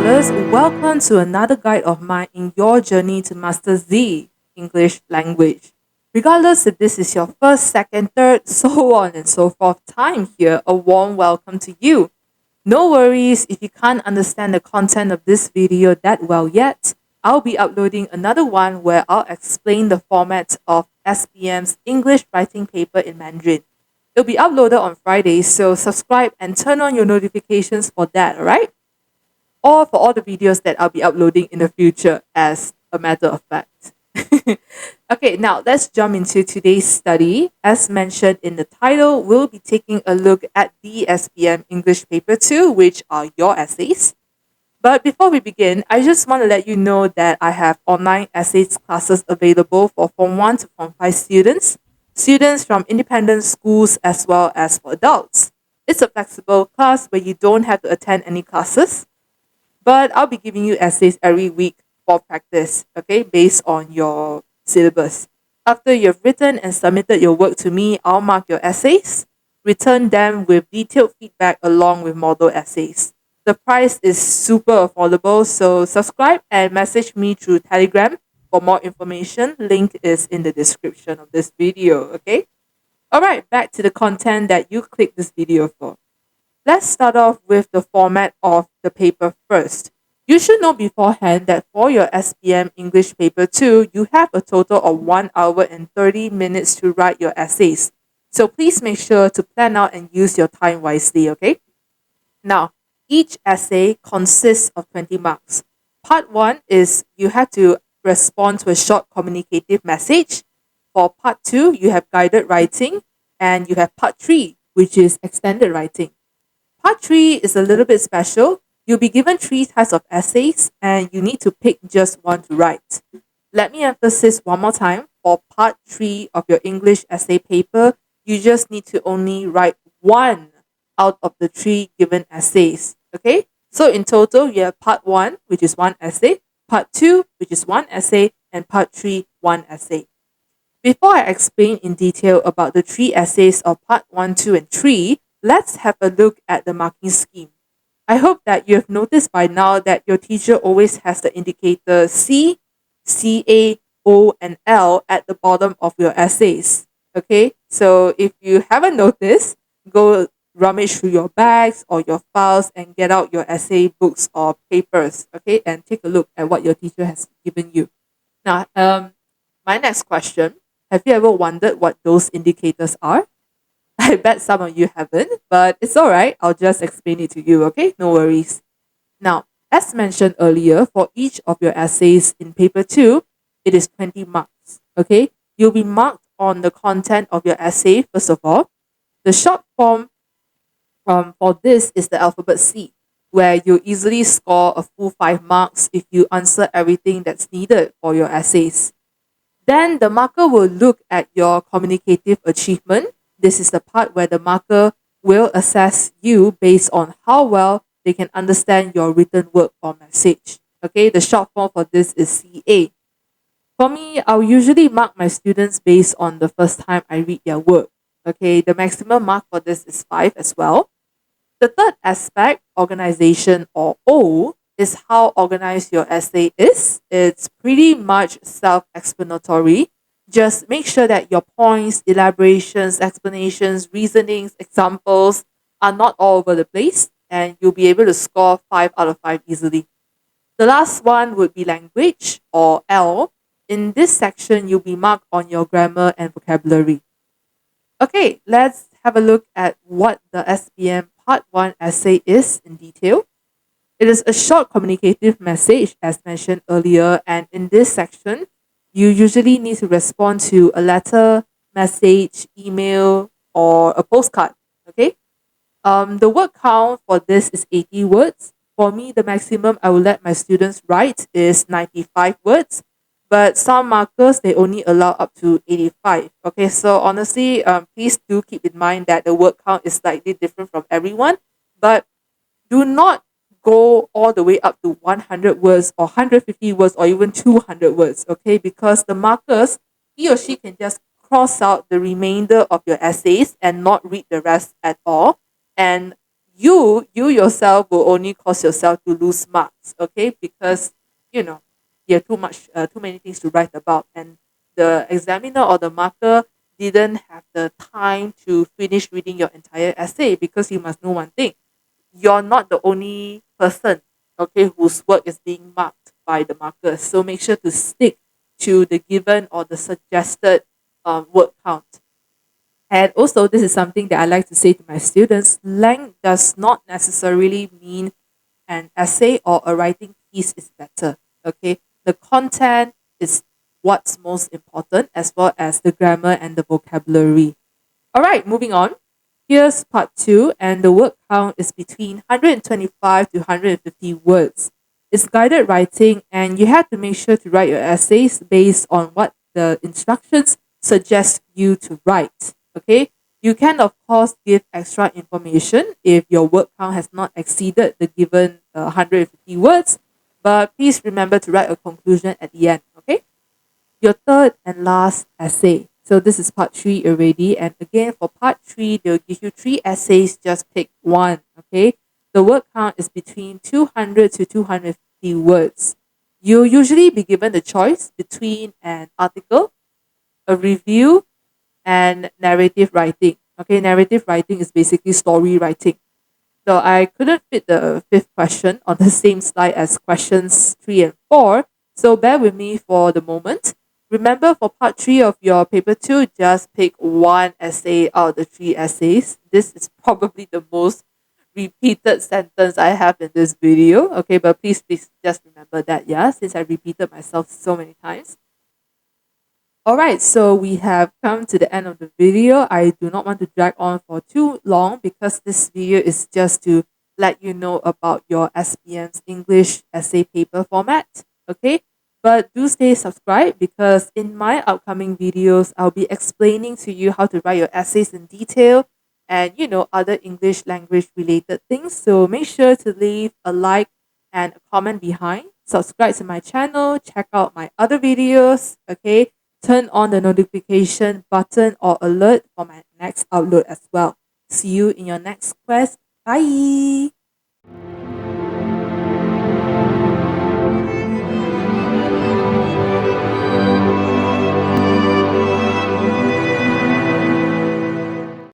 scholars, welcome to another guide of mine in your journey to master the English language. Regardless if this is your first, second, third, so on and so forth time here, a warm welcome to you. No worries if you can't understand the content of this video that well yet. I'll be uploading another one where I'll explain the format of SPM's English writing paper in Mandarin. It'll be uploaded on Friday, so subscribe and turn on your notifications for that, alright? Or for all the videos that I'll be uploading in the future, as a matter of fact. Okay, now let's jump into today's study. As mentioned in the title, we'll be taking a look at the SPM English Paper 2, which are your essays. But before we begin, I just want to let you know that I have online essays classes available for Form 1 to Form 5 students from independent schools as well as for adults. It's a flexible class where you don't have to attend any classes, but I'll be giving you essays every week for practice, okay, based on your syllabus. After you've written and submitted your work to me, I'll mark your essays, return them with detailed feedback along with model essays. The price is super affordable, so subscribe and message me through Telegram for more information. Link is in the description of this video, okay? Alright, back to the content that you clicked this video for. Let's start off with the format of the paper first. You should know beforehand that for your SPM English Paper 2, you have a total of 1 hour and 30 minutes to write your essays. So please make sure to plan out and use your time wisely, okay? Now, each essay consists of 20 marks. Part 1 is you have to respond to a short communicative message. For Part 2, you have guided writing, and you have Part 3, which is extended writing. Part 3 is a little bit special. You'll be given 3 types of essays and you need to pick just one to write. Let me emphasize one more time. For Part 3 of your English essay paper, you just need to only write one out of the 3 given essays. Okay? So in total, you have Part 1, which is 1 essay, Part 2, which is 1 essay, and Part 3, 1 essay. Before I explain in detail about the 3 essays of Part 1, 2, and 3, let's have a look at the marking scheme. I hope that you have noticed by now that your teacher always has the indicator C, CA, O, and L at the bottom of your essays. Okay, so if you haven't noticed, go rummage through your bags or your files and get out your essay books or papers, okay, and take a look at what your teacher has given you. Now, my next question, have you ever wondered what those indicators are? I bet some of you haven't, but it's alright. I'll just explain it to you, okay? No worries. Now, as mentioned earlier, for each of your essays in paper 2, it is 20 marks, okay? You'll be marked on the content of your essay, first of all. The short form for this is the alphabet C, where you easily score a full 5 marks if you answer everything that's needed for your essays. Then the marker will look at your communicative achievement. This is the part where the marker will assess you based on how well they can understand your written work or message. Okay, the short form for this is CA. For me, I'll usually mark my students based on the first time I read their work. Okay, the maximum mark for this is 5 as well. The third aspect, organization or O, is how organized your essay is. It's pretty much self-explanatory. Just make sure that your points, elaborations, explanations, reasonings, examples are not all over the place, and you'll be able to score 5 out of 5 easily. The last one would be language, or L. In this section, you'll be marked on your grammar and vocabulary. Okay, let's have a look at what the SPM Part 1 essay is in detail. It is a short communicative message, as mentioned earlier, and in this section, you usually need to respond to a letter, message, email, or a postcard, okay? The word count for this is 80 words. For me, the maximum I will let my students write is 95 words, but some markers, they only allow up to 85. Okay, so honestly, please do keep in mind that the word count is slightly different from everyone, but do not go all the way up to 100 words or 150 words or even 200 words, okay? Because the markers, he or she can just cross out the remainder of your essays and not read the rest at all. And you yourself will only cause yourself to lose marks, okay? Because you know you have too many things to write about, and the examiner or the marker didn't have the time to finish reading your entire essay. Because you must know one thing: you're not the only person, okay, whose work is being marked by the markers. So make sure to stick to the given or the suggested word count. And also, this is something that I like to say to my students: length does not necessarily mean an essay or a writing piece is better. Okay, the content is what's most important, as well as the grammar and the vocabulary. All right, moving on. Here's part two, and the word count is between 125 to 150 words. It's guided writing, and you have to make sure to write your essays based on what the instructions suggest you to write. Okay, you can, of course, give extra information if your word count has not exceeded the given 150 words, but please remember to write a conclusion at the end. Okay, your third and last essay. So this is part three already. And again, for part three, they'll give you three essays. Just pick one. Okay. The word count is between 200 to 250 words. You'll usually be given the choice between an article, a review, and narrative writing. Okay. Narrative writing is basically story writing. So I couldn't fit the fifth question on the same slide as questions 3 and 4. So bear with me for the moment. Remember, for part 3 of your paper 2, just pick one essay out of the 3 essays. This is probably the most repeated sentence I have in this video. Okay, but please just remember that, yeah, since I repeated myself so many times. Alright, so we have come to the end of the video. I do not want to drag on for too long because this video is just to let you know about your SPM's English essay paper format. Okay, but do stay subscribed because in my upcoming videos, I'll be explaining to you how to write your essays in detail and other English language related things. So make sure to leave a like and a comment behind. Subscribe to my channel, check out my other videos, okay? Turn on the notification button or alert for my next upload as well. See you in your next quest. Bye!